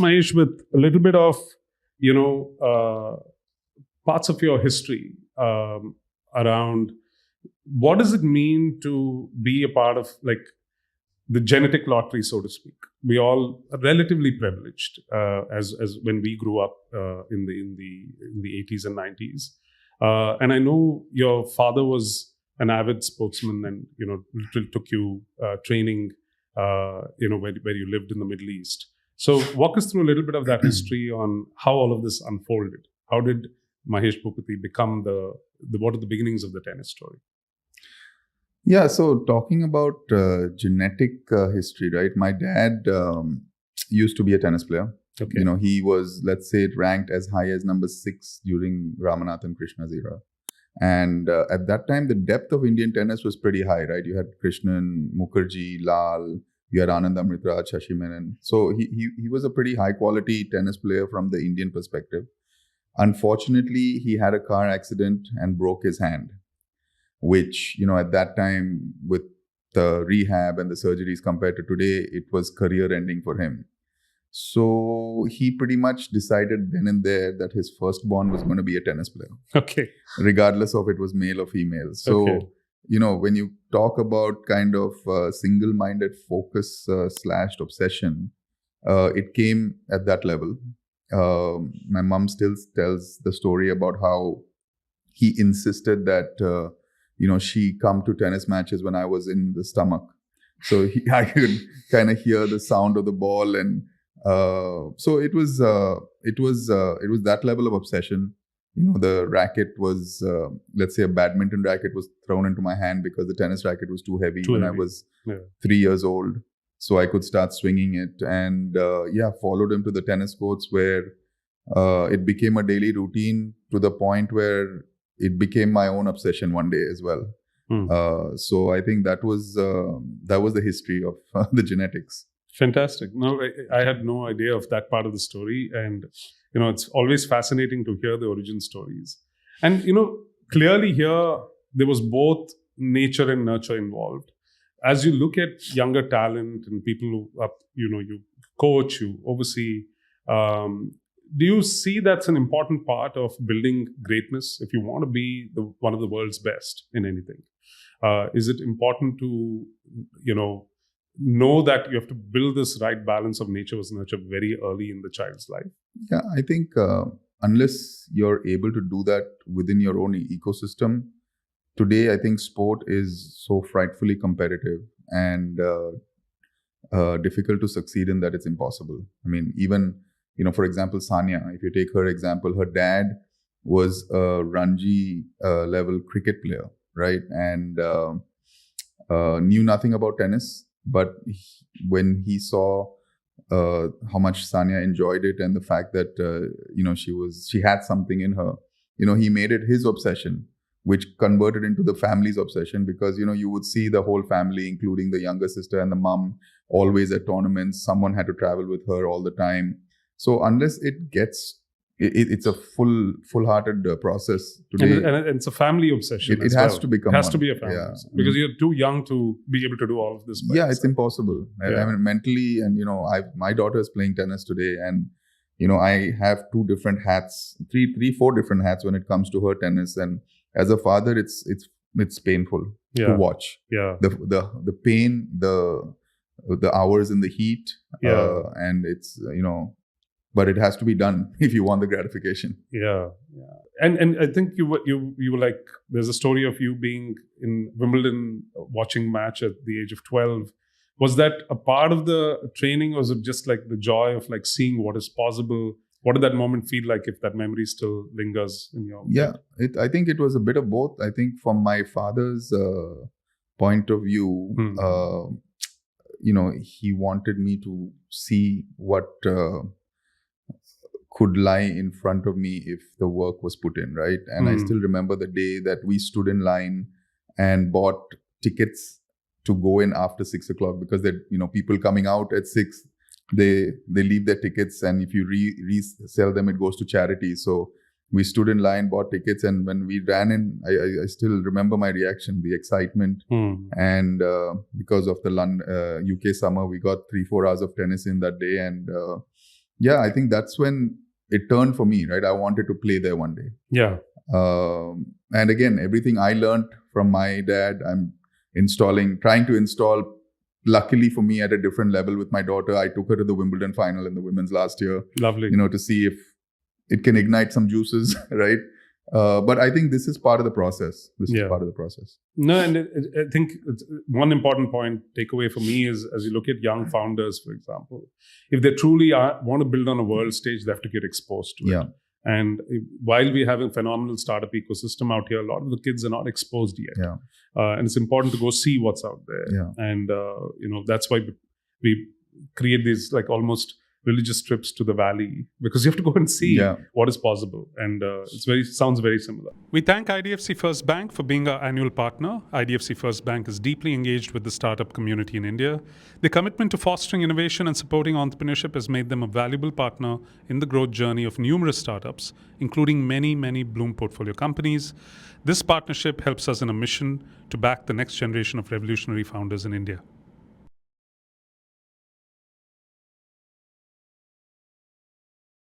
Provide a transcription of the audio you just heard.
Mahesh, with a little bit of, parts of your history around what does it mean to be a part of like the genetic lottery, so to speak. We all are relatively privileged as when we grew up in the 80s and 90s. And I know your father was an avid sportsman, and literally took you training, where you lived in the Middle East. So walk us through a little bit of that history on how all of this unfolded. How did Mahesh Bhupathi become what are the beginnings of the tennis story? Yeah, so talking about genetic history, right? My dad used to be a tennis player. Okay. He was, let's say, ranked as high as number 6 during Ramanathan Krishna's era. And at that time, the depth of Indian tennis was pretty high, right? You had Krishnan, Mukherjee, Lal, you had Anand Amritraj, Shashi Menon. So he was a pretty high quality tennis player from the Indian perspective. Unfortunately, he had a car accident and broke his hand, which, at that time, with the rehab and the surgeries compared to today, it was career ending for him. So he pretty much decided then and there that his firstborn was going to be a tennis player. Okay. Regardless of it was male or female. So, Okay. When you talk about kind of single-minded focus / obsession, it came at that level. My mom still tells the story about how he insisted that, she come to tennis matches when I was in the stomach. So I could kind of hear the sound of the ball. And so it was that level of obsession. The racket was, let's say a badminton racket was thrown into my hand because the tennis racket was too heavy when I was 3 years old. So I could start swinging it, and followed him to the tennis courts where it became a daily routine to the point where it became my own obsession one day as well. So I think that was the history of the genetics. Fantastic. No, I had no idea of that part of the story, and it's always fascinating to hear the origin stories. And clearly here there was both nature and nurture involved. As you look at younger talent and people who are, you coach, you oversee, do you see that's an important part of building greatness if you want to be one of the world's best in anything? Is it important to, know that you have to build this right balance of nature versus nurture very early in the child's life? Yeah, I think unless you're able to do that within your own ecosystem, today I think sport is so frightfully competitive and difficult to succeed in that it's impossible. I mean, even, for example, Sania, if you take her example, her dad was a Ranji level cricket player, right? And knew nothing about tennis. But when he saw how much Sania enjoyed it and the fact that she had something in her, he made it his obsession, which converted into the family's obsession, because you would see the whole family, including the younger sister and the mom, always at tournaments. Someone had to travel with her all the time. So unless it gets it's a full-hearted process today. And it's a family obsession. It has to become. It has to be a family obsession, because you're too young to be able to do all of this. It's impossible. I mean, mentally, and my daughter is playing tennis today, and I have 2 different hats, 4 different hats when it comes to her tennis. And as a father, it's painful to watch. Yeah. The pain, the hours in the heat, and it's but it has to be done if you want the gratification. Yeah. And I think you were like, there's a story of you being in Wimbledon watching match at the age of 12. Was that a part of the training, or was it just like the joy of like seeing what is possible? What did that moment feel like, if that memory still lingers in your head? I think it was a bit of both. I think from my father's point of view, he wanted me to see what could lie in front of me if the work was put in, right? And I still remember the day that we stood in line and bought tickets to go in after 6 o'clock, because people coming out at 6, they leave their tickets, and if you resell them, it goes to charity. So we stood in line, bought tickets, and when we ran in, I still remember my reaction, the excitement. And because of the UK summer, we got 3-4 hours of tennis in that day, and yeah, I think that's when it turned for me, right? I wanted to play there one day. Yeah. And again, everything I learned from my dad, I'm trying to install. Luckily for me, at a different level with my daughter, I took her to the Wimbledon final in the women's last year. Lovely. To see if it can ignite some juices, right? But I think this is part of the process. No, and I think one important point takeaway for me is, as you look at young founders, for example, if they truly want to build on a world stage, they have to get exposed to it. Yeah. And while we have a phenomenal startup ecosystem out here, a lot of the kids are not exposed yet. Yeah. And it's important to go see what's out there. Yeah. And, that's why we create these like almost religious trips to the valley, because you have to go and see what is possible. And sounds very similar. We thank IDFC First Bank for being our annual partner. IDFC First Bank is deeply engaged with the startup community in India. Their commitment to fostering innovation and supporting entrepreneurship has made them a valuable partner in the growth journey of numerous startups, including many, many Blume portfolio companies. This partnership helps us in a mission to back the next generation of revolutionary founders in India.